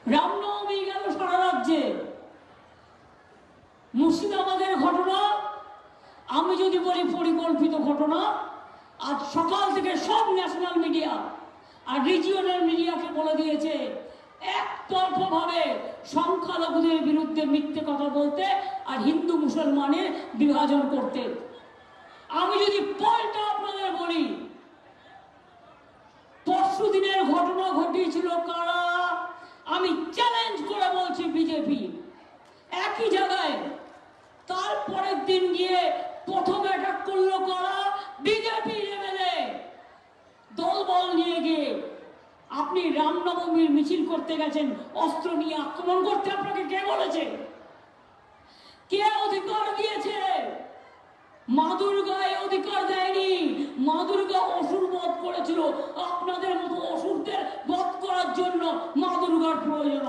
রামনবমী গেল সারা রাজ্যে। মুর্শিদাবাদের ঘটনা আমি যদি বলি পরিকল্পিত ঘটনা, আজ সকাল থেকে সব ন্যাশনাল মিডিয়া আর রিজিওনাল মিডিয়াকে বলে দিয়েছে একতরফাভাবে সংখ্যালঘুদের বিরুদ্ধে মিথ্যে কথা বলতে আর হিন্দু মুসলমানের বিভাজন করতে। আমি যদি পয়েন্টটা আপনাদের বলি, পরশু দিনের ঘটনা ঘটিয়েছিল কারা? আমি চ্যালেঞ্জ করে বলছি বিজেপি। একই জায়গায় তারপরের দিন গিয়ে প্রথম অ্যাটাক করলো কারা? বিজেপি এমএলএ দলবল নিয়ে গিয়ে। আপনি রামনবমীর মিছিল করতে গেছেন, অস্ত্র নিয়ে আক্রমণ করতে আপনাকে কে বলেছে? কে অধিকার দিয়েছে? মা দুর্গায় অধিকার দেয়নি। মা দুর্গা অসুর বধ করেছিল। আপনাদের মতো অসুরদের বধ করার জন্য মা দুর্গার প্রয়োজন